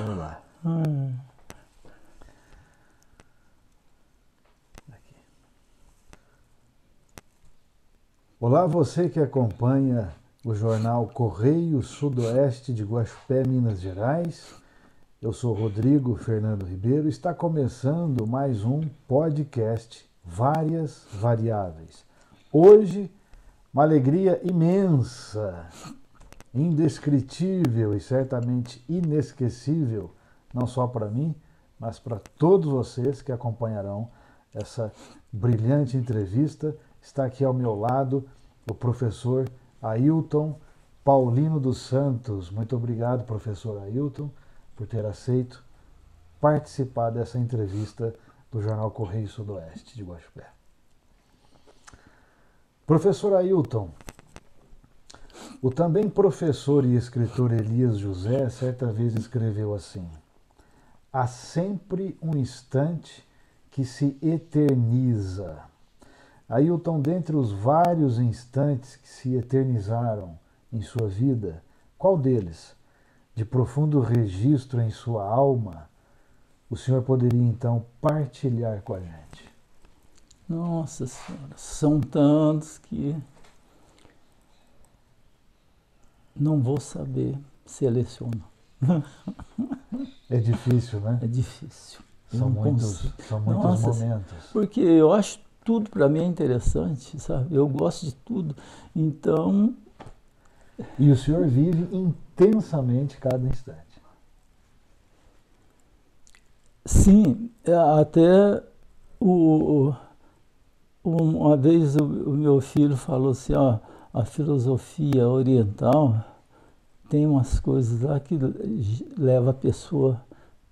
Vamos lá. Aqui. Olá, você que acompanha o jornal Correio Sudoeste de Guaxupé, Minas Gerais. Eu sou Rodrigo Fernando Ribeiro. Está começando mais um podcast Várias Variáveis. Hoje, uma alegria imensa, indescritível e certamente inesquecível, não só para mim, mas para todos vocês que acompanharão essa brilhante entrevista. Está aqui ao meu lado o professor Ailton Paulino dos Santos. Muito obrigado, professor Ailton, por ter aceito participar dessa entrevista do Jornal Correio Sudoeste de Guaxupé. Professor Ailton, o também professor e escritor Elias José certa vez escreveu assim: há sempre um instante que se eterniza. Ailton, dentre os vários instantes que se eternizaram em sua vida, qual deles, de profundo registro em sua alma, o senhor poderia então partilhar com a gente? Nossa Senhora, são tantos que não vou saber selecionar. É difícil, né? É difícil. São muitos Nossa, momentos. Porque eu acho tudo para mim é interessante, sabe? Eu gosto de tudo. Então. E o senhor vive intensamente cada instante. Sim, até uma vez o meu filho falou assim, ó, a filosofia oriental tem umas coisas lá que leva a pessoa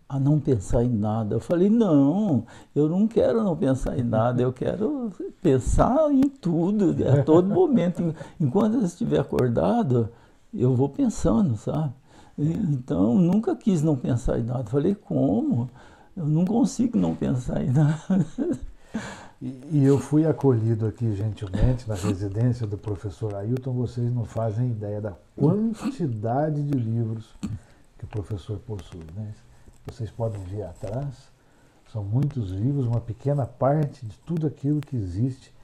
a não pensar em nada. Eu falei, não, eu não quero não pensar em nada, eu quero pensar em tudo, a todo momento. Enquanto eu estiver acordado, eu vou pensando, sabe? Então, nunca quis não pensar em nada. Eu falei, como? Eu não consigo não pensar em nada. E eu fui acolhido aqui gentilmente na residência do professor Ailton. Vocês não fazem ideia da quantidade de livros que o professor possui, né? Vocês podem ver atrás, são muitos livros, uma pequena parte de tudo aquilo que existe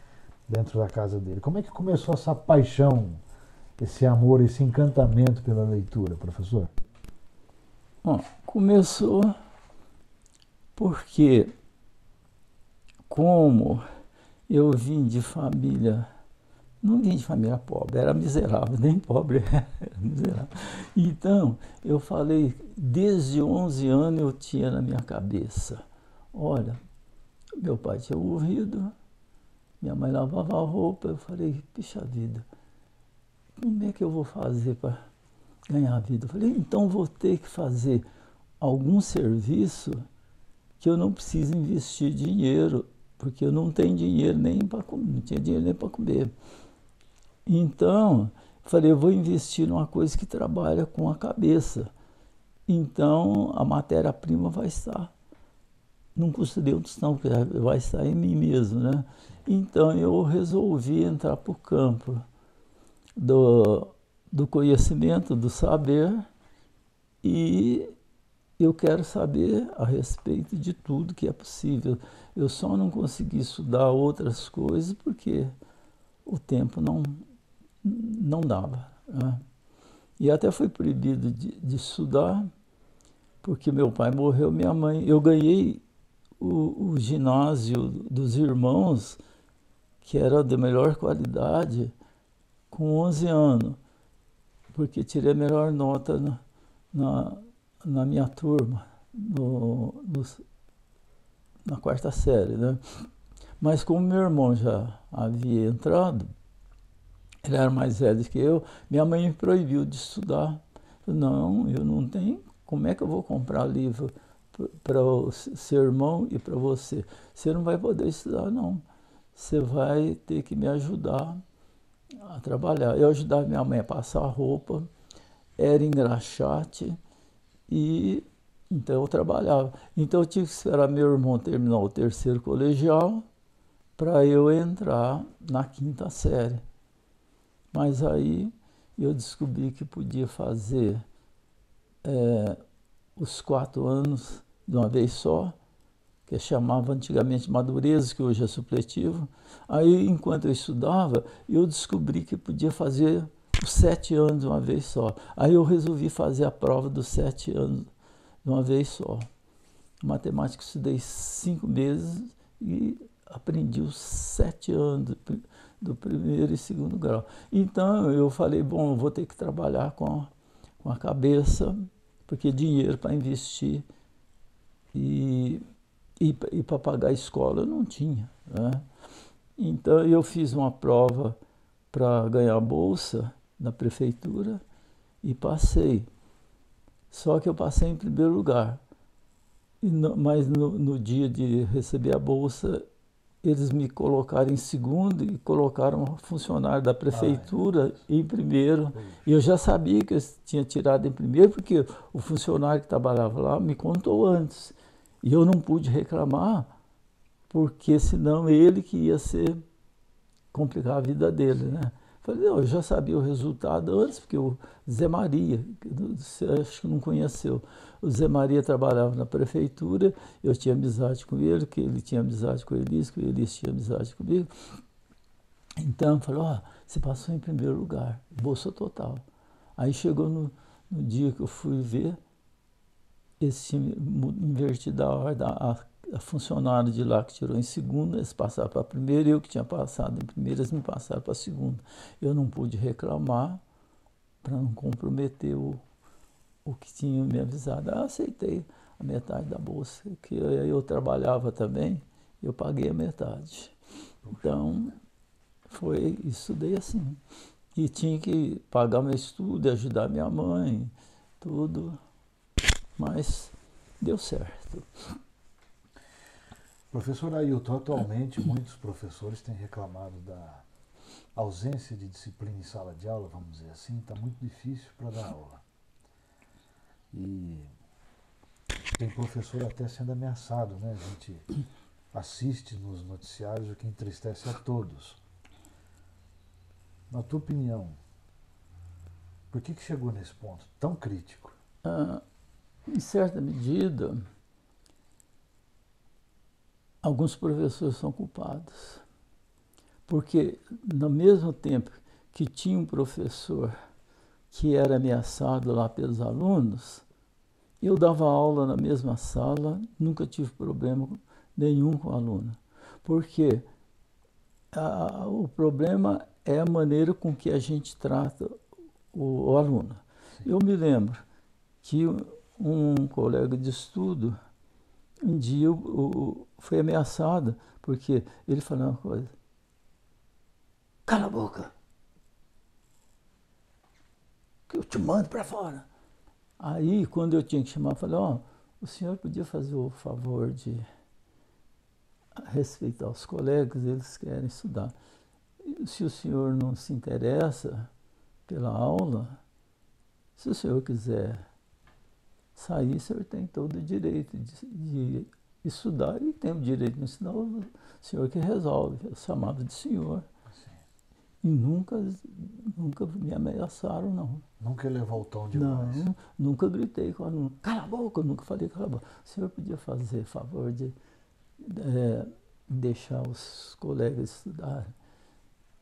dentro da casa dele. Como é que começou essa paixão, esse amor, esse encantamento pela leitura, professor? Bom, começou porque, como eu vim de família, não vim de família pobre, era miserável, nem pobre, era miserável. Então, eu falei, desde 11 anos eu tinha na minha cabeça, olha, meu pai tinha morrido, minha mãe lavava a roupa, eu falei, puxa vida, como é que eu vou fazer para ganhar a vida? Eu falei, então vou ter que fazer algum serviço que eu não preciso investir dinheiro, porque eu não tenho dinheiro nem para comer, não tinha dinheiro nem para comer. Então, falei, eu vou investir numa coisa que trabalha com a cabeça. Então, a matéria-prima vai estar, não custa de outros não, porque vai estar em mim mesmo, né? Então, eu resolvi entrar para o campo do conhecimento, do saber, e eu quero saber a respeito de tudo que é possível. Eu só não consegui estudar outras coisas porque o tempo não dava, né? E até foi proibido de estudar, porque meu pai morreu, minha mãe... Eu ganhei o ginásio dos irmãos, que era da melhor qualidade, com 11 anos, porque tirei a melhor nota na minha turma, na quarta série, né? Mas como meu irmão já havia entrado, ele era mais velho que eu, minha mãe me proibiu de estudar. Não, eu não tenho. Como é que eu vou comprar livro para o seu irmão e para você? Você não vai poder estudar, não. Você vai ter que me ajudar a trabalhar. Eu ajudava minha mãe a passar roupa, era engraxate, e então eu trabalhava. Então eu tive que esperar meu irmão terminar o terceiro colegial para eu entrar na quinta série. Mas aí eu descobri que podia fazer os 4 anos de uma vez só, que chamava antigamente madureza, que hoje é supletivo. Aí, enquanto eu estudava, eu descobri que podia fazer os 7 anos de uma vez só. Aí eu resolvi fazer a prova dos 7 anos de uma vez só. Matemática eu estudei 5 meses e aprendi os 7 anos do primeiro e segundo grau. Então eu falei, bom, eu vou ter que trabalhar com a cabeça, porque dinheiro para investir e para pagar a escola eu não tinha, né? Então eu fiz uma prova para ganhar bolsa na prefeitura e passei. Só que eu passei em primeiro lugar. Mas no dia de receber a bolsa, eles me colocaram em segundo e colocaram um funcionário da prefeitura em primeiro. E eu já sabia que eu tinha tirado em primeiro, porque o funcionário que trabalhava lá me contou antes. E eu não pude reclamar, porque senão ele que ia complicar a vida dele, né? Falei, não, eu já sabia o resultado antes, porque o Zé Maria, você acho que não conheceu, o Zé Maria trabalhava na prefeitura, eu tinha amizade com ele, que ele tinha amizade com o Elis, que o Elis tinha amizade comigo. Então, falou, ó, você passou em primeiro lugar, bolsa total. Aí chegou no dia que eu fui ver, eles tinham invertido a ordem, a funcionária de lá que tirou em segunda, eles passaram para a primeira, eu que tinha passado em primeira, eles me passaram para a segunda. Eu não pude reclamar para não comprometer o que tinha me avisado. Eu aceitei a metade da bolsa, que eu trabalhava também, eu paguei a metade. Então, estudei assim. E tinha que pagar meu estudo, ajudar minha mãe, tudo, mas deu certo. Professor Ailton, atualmente muitos professores têm reclamado da ausência de disciplina em sala de aula, vamos dizer assim, está muito difícil para dar aula. E tem professor até sendo ameaçado, né? A gente assiste nos noticiários, o que entristece a todos. Na tua opinião, por que chegou nesse ponto tão crítico? Em certa medida, alguns professores são culpados. Porque, no mesmo tempo que tinha um professor que era ameaçado lá pelos alunos, eu dava aula na mesma sala, nunca tive problema nenhum com o aluno. Porque o problema é a maneira com que a gente trata o aluno. Sim. Eu me lembro que um colega de estudo, um dia foi ameaçado, porque ele falou uma coisa: cala a boca, que eu te mando para fora. Aí, quando eu tinha que chamar, eu falei, ó, o senhor podia fazer o favor de respeitar os colegas, eles querem estudar. Se o senhor não se interessa pela aula, se o senhor quiser sair, o senhor tem todo o direito de estudar e tem o direito de ensinar, o senhor que resolve. Eu chamava de senhor. E nunca me ameaçaram, não. Nunca levou o tom de voz? Não, nunca gritei com o aluno. Cala a boca, eu nunca falei cala a boca. O senhor podia fazer favor de deixar os colegas estudarem.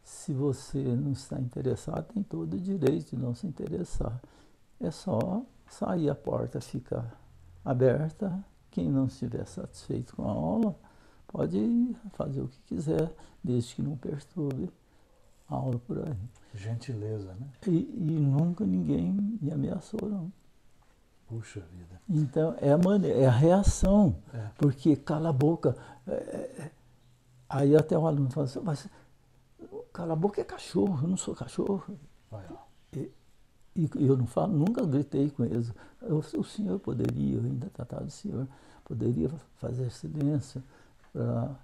Se você não está interessado, tem todo o direito de não se interessar. É só sair, a porta fica aberta. Quem não estiver satisfeito com a aula, pode fazer o que quiser, desde que não perturbe a aula por aí. Gentileza, né? E nunca ninguém me ameaçou, não. Puxa vida. Então, é a reação. Porque cala a boca. Aí até o aluno fala assim, mas cala a boca é cachorro, eu não sou cachorro. E eu não falo, nunca gritei com eles. O senhor poderia, eu ainda tratava do senhor, poderia fazer silêncio para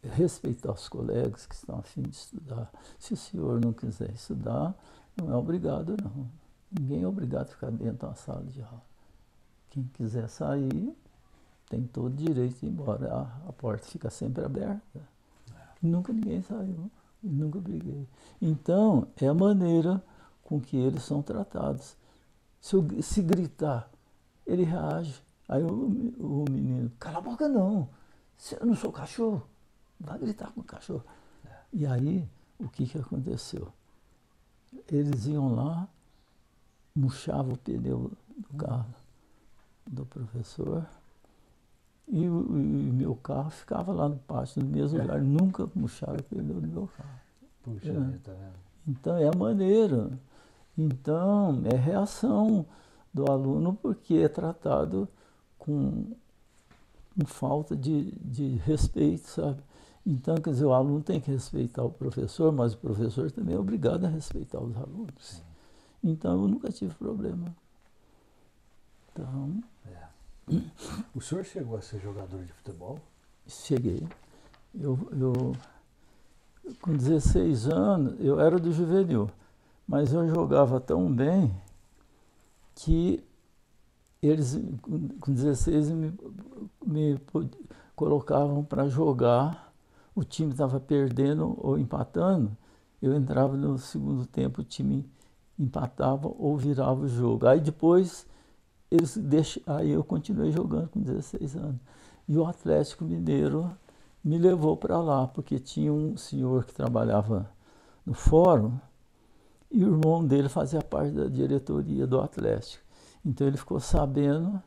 respeitar os colegas que estão a fim de estudar. Se o senhor não quiser estudar, não é obrigado, não. Ninguém é obrigado a ficar dentro da sala de aula. Quem quiser sair, tem todo o direito de ir embora. A porta fica sempre aberta. Nunca ninguém saiu, nunca briguei. Então, é a maneira com que eles são tratados. Se gritar ele reage. Aí o menino, cala a boca não, eu não sou cachorro, vai gritar com o cachorro. E aí, o que aconteceu? Eles iam lá, murchavam o pneu do carro do professor, e o meu carro ficava lá no pátio, no mesmo lugar. Nunca murcharam o pneu do meu carro. Puxa, tá vendo? Então, é a maneira. Então, é reação do aluno porque é tratado com falta de respeito, sabe? Então, quer dizer, o aluno tem que respeitar o professor, mas o professor também é obrigado a respeitar os alunos. Sim. Então, eu nunca tive problema. Então... O senhor chegou a ser jogador de futebol? Cheguei. Com 16 anos, eu era do juvenil, mas eu jogava tão bem que eles, com 16, me colocavam para jogar. O time estava perdendo ou empatando, eu entrava no segundo tempo, o time empatava ou virava o jogo. Aí depois, aí eu continuei jogando com 16 anos. E o Atlético Mineiro me levou para lá, porque tinha um senhor que trabalhava no fórum e o irmão dele fazia parte da diretoria do Atlético. Então ele ficou sabendo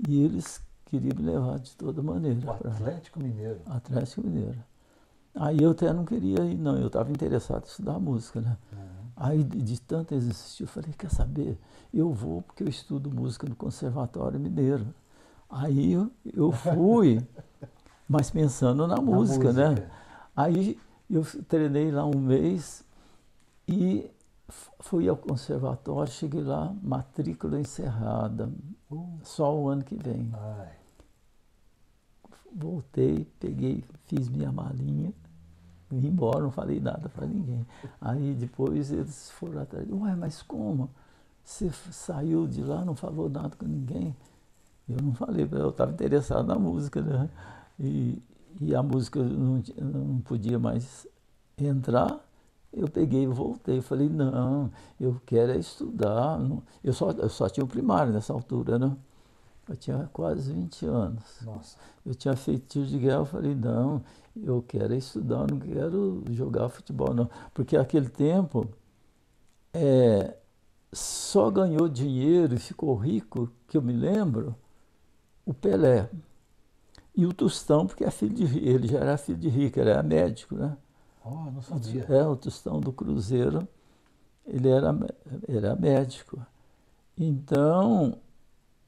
e eles queriam me levar de toda maneira. O Atlético Mineiro? Atlético Mineiro. Aí eu até não queria ir, não. Eu estava interessado em estudar música, né? Aí de tanto insistir, eu falei, quer saber? Eu vou porque eu estudo música no Conservatório Mineiro. Aí eu fui, mas pensando na música, né? Aí eu treinei lá um mês e fui ao conservatório, cheguei lá, matrícula encerrada, só o ano que vem. Ai. Voltei, peguei, fiz minha malinha, vim embora, não falei nada para ninguém. Aí depois eles foram atrás, ué, mas como? Você saiu de lá, não falou nada com ninguém? Eu não falei, eu estava interessado na música, né? E a música não podia mais entrar. Eu peguei e voltei. Eu falei, não, eu quero é estudar. Eu só tinha o primário nessa altura, né? Eu tinha quase 20 anos. Nossa. Eu tinha feito tiro de guerra, eu falei, não, eu quero é estudar, não quero jogar futebol, não. Porque naquele tempo, só ganhou dinheiro e ficou rico, que eu me lembro, o Pelé. E o Tostão, porque ele já era filho de rico, ele era médico, né? Oh, não sabia. O Tostão do Cruzeiro, ele era médico. Então,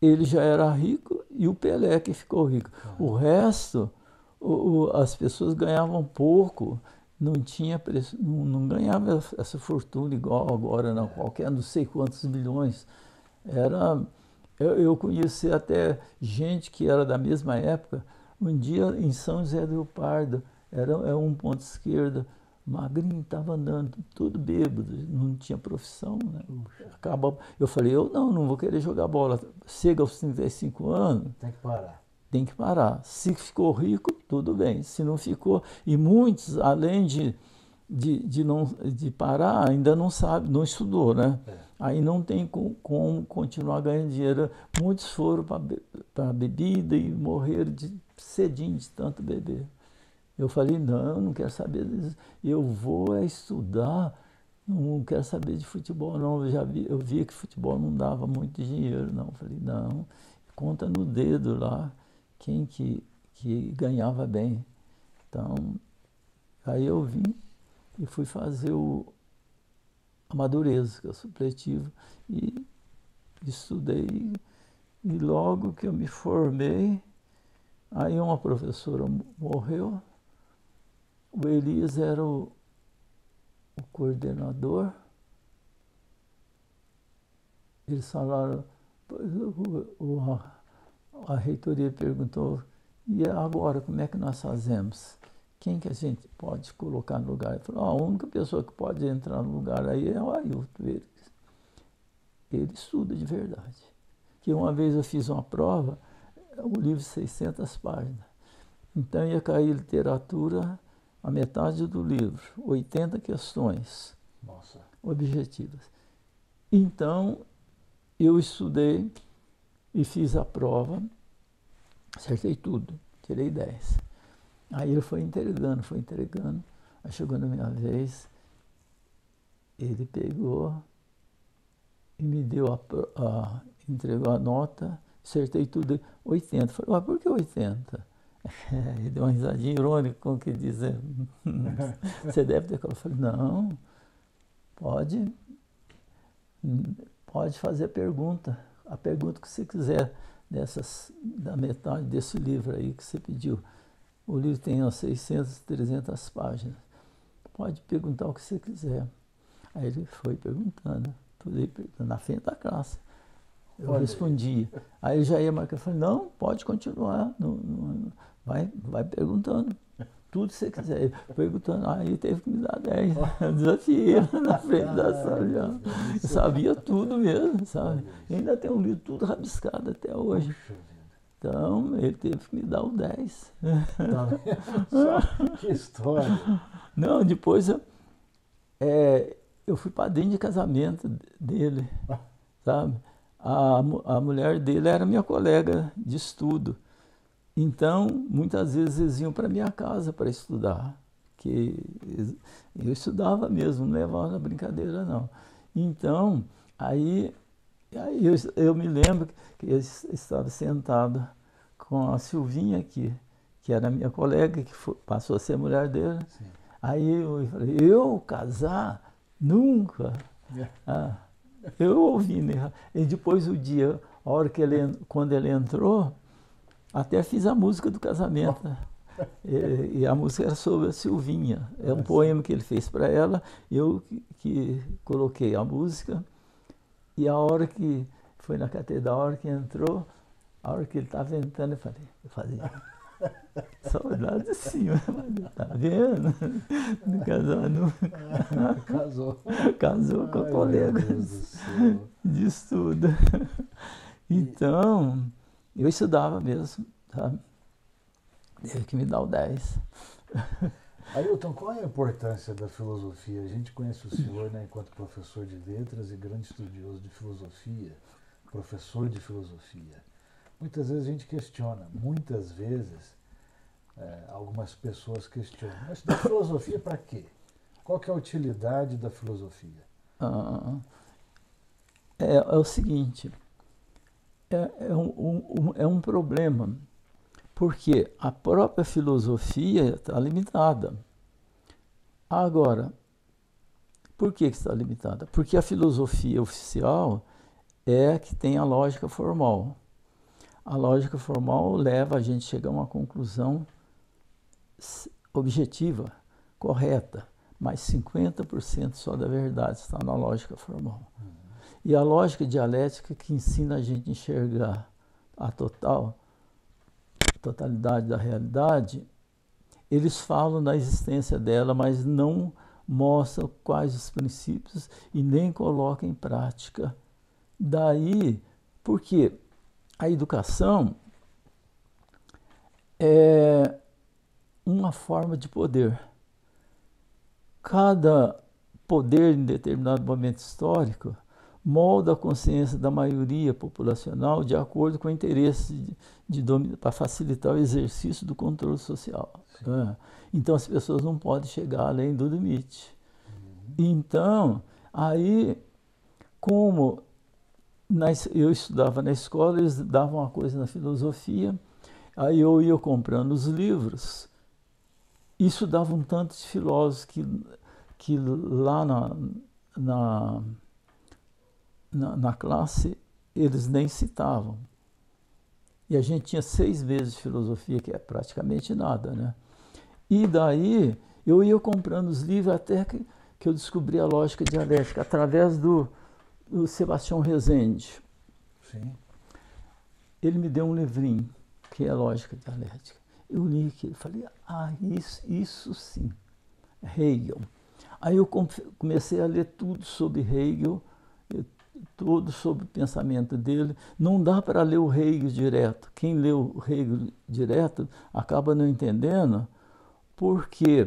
ele já era rico e o Pelé que ficou rico. O resto, as pessoas ganhavam pouco, não tinha preço, não ganhava essa fortuna igual agora, não, qualquer não sei quantos milhões. Eu conheci até gente que era da mesma época. Um dia em São José do Rio Pardo, era um ponto esquerda, magrinho, estava andando, tudo bêbado, não tinha profissão. Né? Eu falei, eu não vou querer jogar bola. Chega aos 35 anos... Tem que parar. Tem que parar. Se ficou rico, tudo bem. Se não ficou... E muitos, além de parar, ainda não sabe, não estudou, né? Aí não tem como continuar ganhando dinheiro. Muitos foram para bebida e morreram cedinho de tanto beber. Eu falei, não quero saber disso. Eu vou estudar, não quero saber de futebol, não. Eu vi que futebol não dava muito dinheiro, não. Eu falei, não, conta no dedo lá quem que ganhava bem. Então, aí eu vim e fui fazer o Amadureza, que é o supletivo, e estudei. E logo que eu me formei, aí uma professora morreu, o Elias era o coordenador. Eles falaram, a reitoria perguntou, e agora como é que nós fazemos? Quem que a gente pode colocar no lugar? Ele falou, a única pessoa que pode entrar no lugar aí é o Ailton. Ele estuda de verdade. Que uma vez eu fiz uma prova, um livro de 600 páginas. Então ia cair literatura, a metade do livro, 80 questões. Nossa. Objetivas. Então, eu estudei e fiz a prova, acertei tudo, tirei 10. Aí ele foi entregando, aí chegou na minha vez, ele pegou e me deu entregou a nota, acertei tudo, 80. Falei, mas por que 80? Ele deu uma risadinha irônica com o que dizer, você deve ter. Eu falei, não, pode fazer a pergunta que você quiser, da metade desse livro aí que você pediu. O livro tem umas 600, 300 páginas. Pode perguntar o que você quiser. Aí ele foi perguntando, tudo aí, na frente da classe. Eu respondia. Aí ele já ia marcar, eu falei, não, pode continuar, vai perguntando. Tudo que você quiser. Ele perguntando, aí teve que me dar 10. Desafiei na frente da sala. Eu sabia tudo mesmo, sabe? E ainda tem um livro tudo rabiscado até hoje. Então, ele teve que me dar o 10. Que história. Não, depois eu fui padrinho de casamento dele, sabe? A mulher dele era minha colega de estudo. Então, muitas vezes eles iam para minha casa para estudar. Que eu estudava mesmo, não levava na brincadeira, não. Então, aí eu me lembro que eu estava sentado com a Silvinha aqui, que era minha colega, que passou a ser a mulher dele. Sim. Aí eu falei, eu casar? Nunca. Eu ouvi, né? E depois o dia, a hora que quando ele entrou, até fiz a música do casamento. E a música era sobre a Silvinha. É um poema que ele fez para ela, eu que coloquei a música. E a hora que foi na catedral, a hora que entrou, a hora que ele estava entrando, eu fazia saudade de cima. Tá vendo? Não casou nunca. Casou com a colega de estudo. Então, eu estudava mesmo, sabe? Teve que me dar o 10. Ailton, qual é a importância da filosofia? A gente conhece o senhor, né, enquanto professor de letras e grande estudioso de filosofia, professor de filosofia. Muitas vezes a gente questiona, muitas vezes algumas pessoas questionam, mas da filosofia para quê? Qual que é a utilidade da filosofia? É o seguinte, é um problema, porque a própria filosofia está limitada. Agora, por que está limitada? Porque a filosofia oficial é a que tem a lógica formal. A lógica formal leva a gente a chegar a uma conclusão objetiva, correta, mas 50% só da verdade está na lógica formal. E a lógica dialética que ensina a gente a enxergar a totalidade da realidade, eles falam da existência dela, mas não mostram quais os princípios e nem colocam em prática. Daí, porque a educação é uma forma de poder. Cada poder em determinado momento histórico molda a consciência da maioria populacional de acordo com o interesse para facilitar o exercício do controle social. Então as pessoas não podem chegar além do limite. Então, aí, como eu estudava na escola, eles davam uma coisa na filosofia, aí eu ia comprando os livros e estudava um tanto de filósofos que lá na classe eles nem citavam. E a gente tinha 6 meses de filosofia, que é praticamente nada, né? E daí eu ia comprando os livros até que eu descobri a lógica dialética, através do Sebastião Rezende. Sim. Ele me deu um livrinho, que é a lógica dialética. Eu li aquilo e falei, isso sim, Hegel. Aí eu comecei a ler tudo sobre Hegel, tudo sobre o pensamento dele. Não dá para ler o Hegel direto. Quem lê o Hegel direto acaba não entendendo, porque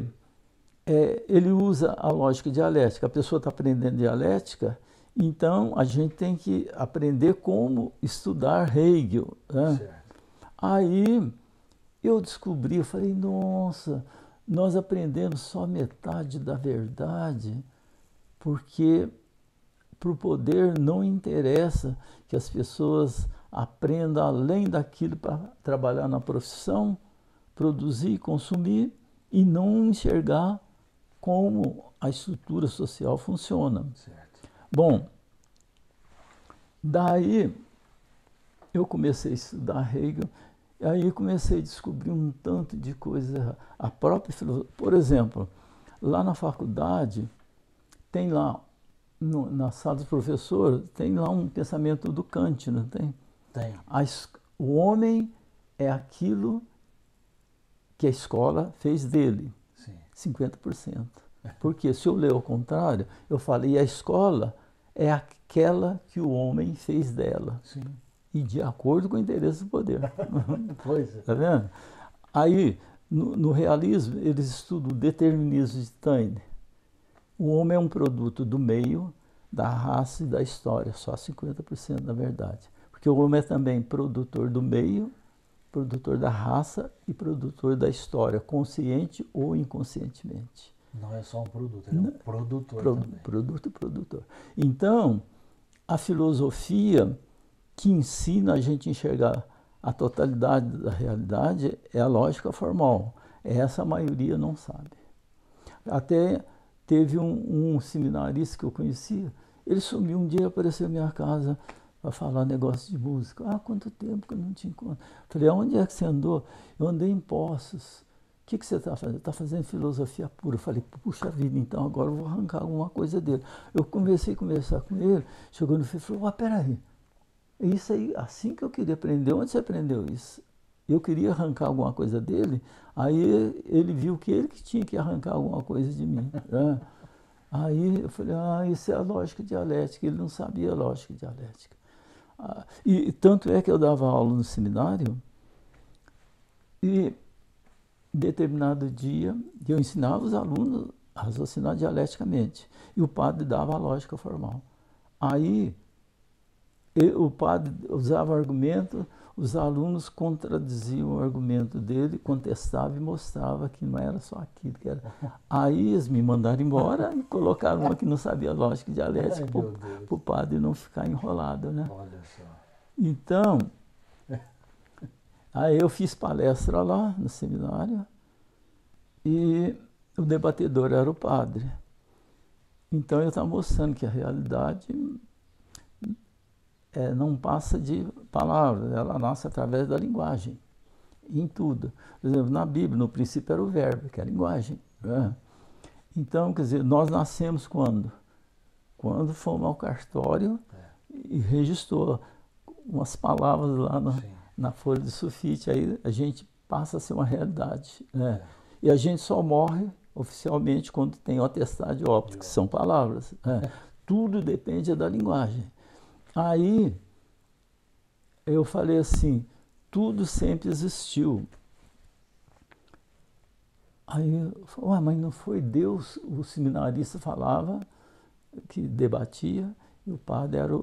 ele usa a lógica dialética. A pessoa está aprendendo dialética Então, a gente tem que aprender como estudar Hegel, né? Certo. Aí eu descobri, eu falei, nossa, nós aprendemos só metade da verdade, porque para o poder não interessa que as pessoas aprendam além daquilo para trabalhar na profissão, produzir, consumir e não enxergar como a estrutura social funciona. Certo. Bom, daí eu comecei a estudar Hegel, e aí comecei a descobrir um tanto de coisas. A própria filosofia, por exemplo, lá na faculdade, tem lá, na sala dos professores, tem lá um pensamento do Kant, não tem? Tem. O homem é aquilo que a escola fez dele, Sim. 50%. Porque se eu ler ao contrário, eu falei, a escola é aquela que o homem fez dela. Sim. E de acordo com o interesse do poder. Pois é. Tá vendo? Aí, no realismo, eles estudam o determinismo de Taine. O homem é um produto do meio, da raça e da história, só 50% da verdade. Porque o homem é também produtor do meio, produtor da raça e produtor da história, consciente ou inconscientemente. Não é só um produto, ele é um produtor também. Produto e produtor. Então, a filosofia que ensina a gente a enxergar a totalidade da realidade é a lógica formal. Essa a maioria não sabe. Até teve um seminarista que eu conhecia, ele sumiu um dia, apareceu na minha casa para falar negócio de música. Ah, quanto tempo que eu não te encontro. Falei, aonde é que você andou? Eu andei em Poços. O que você está fazendo? Está fazendo filosofia pura. Eu falei, puxa vida, então agora eu vou arrancar alguma coisa dele. Eu comecei a conversar com ele, chegou no fim e falou, peraí, isso aí, assim que eu queria aprender, onde você aprendeu isso? Eu queria arrancar alguma coisa dele, aí ele viu que ele que tinha que arrancar alguma coisa de mim. Né? Aí eu falei, isso é a lógica dialética, ele não sabia a lógica dialética. E tanto é que eu dava aula no seminário, e determinado dia eu ensinava os alunos a raciocinar dialeticamente, e o padre dava a lógica formal. Aí o padre usava argumento, os alunos contradiziam o argumento dele, contestavam e mostravam que não era só aquilo que era. Aí eles me mandaram embora e colocaram uma que não sabia lógica dialética para o padre não ficar enrolado, né? Olha só. Então, aí eu fiz palestra lá no seminário e o debatedor era o padre. Então eu estava mostrando que a realidade não passa de palavras, ela nasce através da linguagem, em tudo. Por exemplo, na Bíblia, no princípio era o verbo, que é a linguagem. Né? Então, quer dizer, nós nascemos quando? Quando fomos ao cartório e registrou umas palavras lá na folha de sulfite, aí a gente passa a ser uma realidade. Né? E a gente só morre oficialmente quando tem o atestado de óbito, que são palavras. Né? Tudo depende da linguagem. Aí eu falei assim, tudo sempre existiu. Aí eu falei, mas não foi Deus? O seminarista falava, que debatia, e o padre era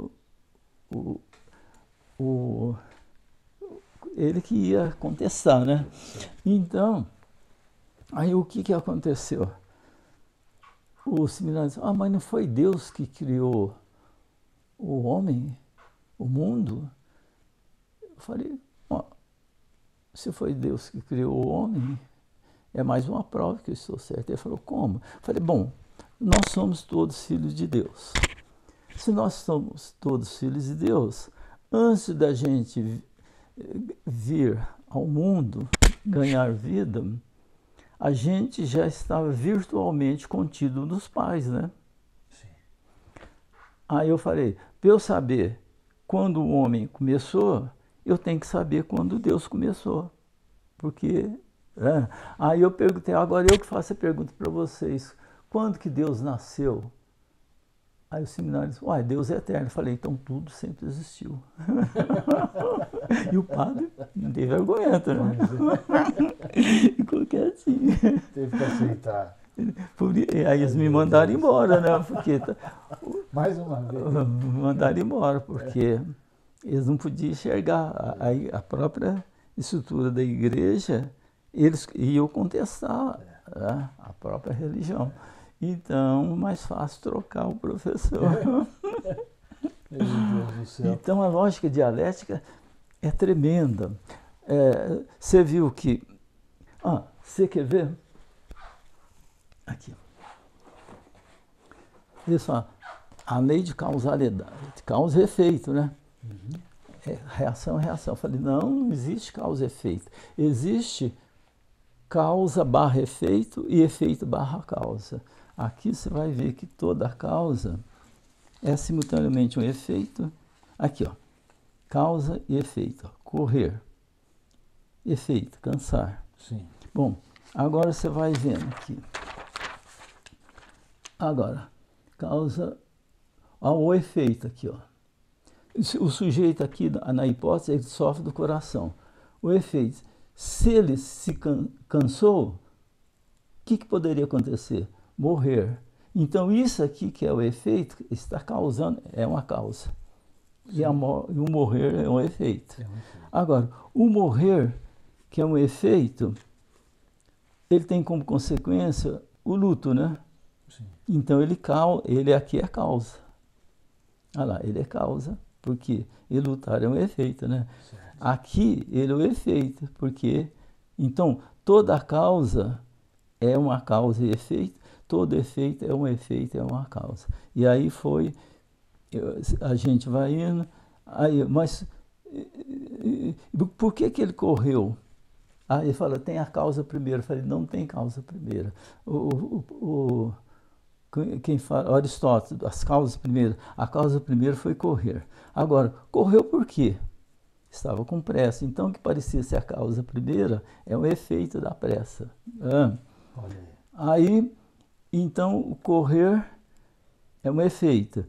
ele que ia contestar, né? Então, aí o que aconteceu? O seminarista, mas não foi Deus que criou o homem, o mundo? Eu falei, se foi Deus que criou o homem, é mais uma prova que eu estou certo. Ele falou, como? Eu falei, bom, nós somos todos filhos de Deus. Se nós somos todos filhos de Deus, antes da gente vir ao mundo, ganhar vida, a gente já estava virtualmente contido nos pais, né? Sim. Aí eu falei, para eu saber quando o homem começou, eu tenho que saber quando Deus começou. Porque... Aí eu perguntei, agora eu que faço a pergunta para vocês, quando que Deus nasceu? Aí o seminário disse, Deus é eterno. Eu falei, então tudo sempre existiu. E o padre não teve argumento, né? Ficou quietinho. Teve que aceitar. Aí eles me mandaram embora, né? Porque Mais uma vez. Mandaram embora, porque eles não podiam enxergar a própria estrutura da igreja, eles iam contestar, né, a própria religião. Então, mais fácil trocar o professor. Meu Deus do céu. Então, a lógica dialética é tremenda. Você viu que... você quer ver? Aqui. Olha só, a lei de causalidade, causa e efeito, né? Reação e reação. Eu falei, não existe causa e efeito. Existe causa barra efeito e efeito barra causa. Aqui você vai ver que toda causa é simultaneamente um efeito. Aqui, ó, causa e efeito. Ó, correr, efeito, cansar. Sim. Bom, agora você vai vendo aqui. Agora, causa, o efeito aqui, ó. O sujeito aqui, na hipótese, ele sofre do coração. O efeito, se ele se cansou, o que poderia acontecer? Morrer. Então, isso aqui que é o efeito, está causando, é uma causa. E o morrer é um efeito. Agora, o morrer, que é um efeito, ele tem como consequência o luto, né? Sim. Então, ele aqui é causa. Olha lá, ele é causa, porque ele lutar é um efeito, né? Certo. Aqui, ele é o efeito, porque... Então, toda causa é uma causa e efeito, todo efeito é um efeito, é uma causa. E aí a gente vai indo, aí, mas por que ele correu? Aí ele fala, tem a causa primeiro. Eu falei, não tem causa primeira. Quem fala, Aristóteles, as causas primeiro. A causa primeiro foi correr. Agora, correu por quê? Estava com pressa. Então, o que parecia ser a causa primeira é um efeito da pressa. Olha aí. Aí, então, o correr é um efeito.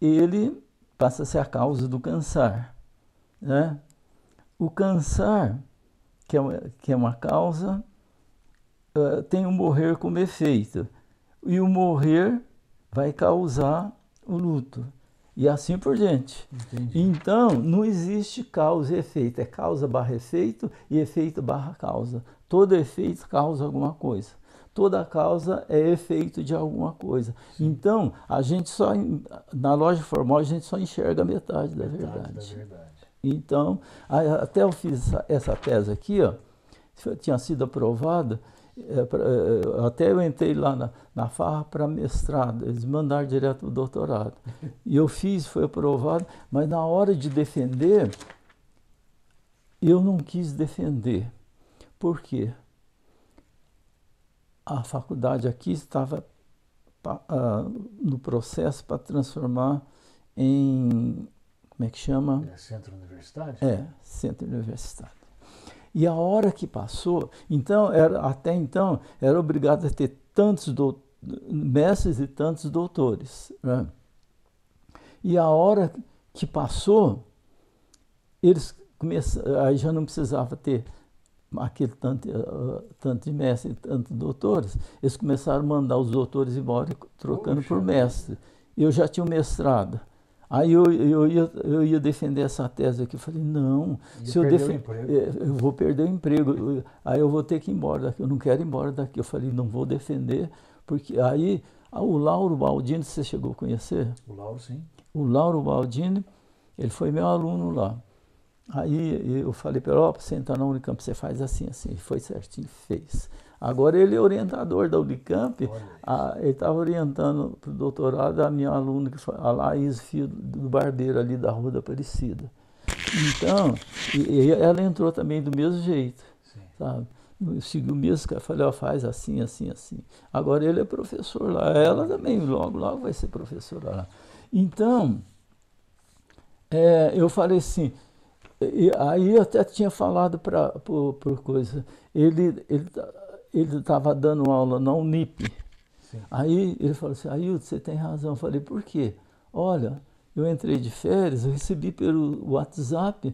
Ele passa a ser a causa do cansar, né? O cansar, que é uma causa, tem o morrer como efeito. E o morrer vai causar o luto. E assim por diante. Entendi. Então, não existe causa e efeito. É causa barra efeito e efeito barra causa. Todo efeito causa alguma coisa. Toda causa é efeito de alguma coisa. Sim. Então, a gente na lógica formal, a gente só enxerga metade da verdade. Então, até eu fiz essa tese aqui, ó, tinha sido aprovada, até eu entrei lá na FAA para mestrado, eles mandaram direto para o doutorado. E eu fiz, foi aprovado, mas na hora de defender, eu não quis defender. Por quê? A faculdade aqui estava no processo para transformar em, como é que chama? Centro universitário? Centro universitário. E a hora que passou, então, até então, era obrigado a ter tantos mestres e tantos doutores, né? E a hora que passou, eles aí já não precisava ter aquele tanto de mestre e tanto de doutores, eles começaram a mandar os doutores embora, trocando por mestre. Eu já tinha um mestrado. Aí eu ia defender essa tese aqui. Eu falei, não, se eu vou perder o emprego. Aí eu vou ter que ir embora daqui. Eu não quero ir embora daqui. Eu falei, não vou defender, porque aí o Lauro Baldini, você chegou a conhecer? O Lauro, sim. O Lauro Baldini, ele foi meu aluno lá. Aí eu falei para ele, para você entrar na Unicamp, você faz assim, assim. Ele foi certinho, fez. Agora ele é orientador da Unicamp, ele estava orientando para o doutorado a minha aluna, que foi a Laís Fio do Barbeiro, ali da Rua da Aparecida. Então, e ela entrou também do mesmo jeito, sabe? Eu segui o mesmo, eu falei, faz assim, assim, assim. Agora ele é professor lá, ela também logo vai ser professora lá. Então, eu falei assim, aí eu até tinha falado por coisa, ele estava dando aula na Unip. Sim. Aí ele falou assim, Ailton, você tem razão. Eu falei, por quê? Olha, eu entrei de férias, eu recebi pelo WhatsApp,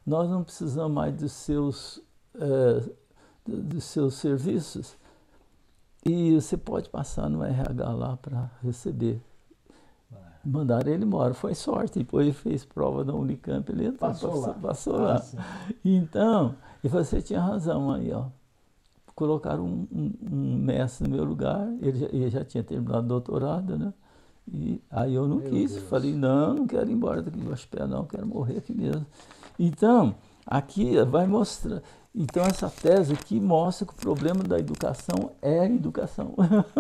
nós não precisamos mais dos seus serviços e você pode passar no RH lá para receber. Mandaram ele embora, foi sorte. Depois ele fez prova da Unicamp, ele entrou, passou lá. Sim. Então, e você tinha razão aí, ó. Colocaram um mestre no meu lugar, ele já tinha terminado o doutorado, né? E aí eu não Meu quis, Deus. falei, não quero ir embora daqui do hospital, não, quero morrer aqui mesmo. Então, aqui vai mostrar. Então, essa tese aqui mostra que o problema da educação é a educação.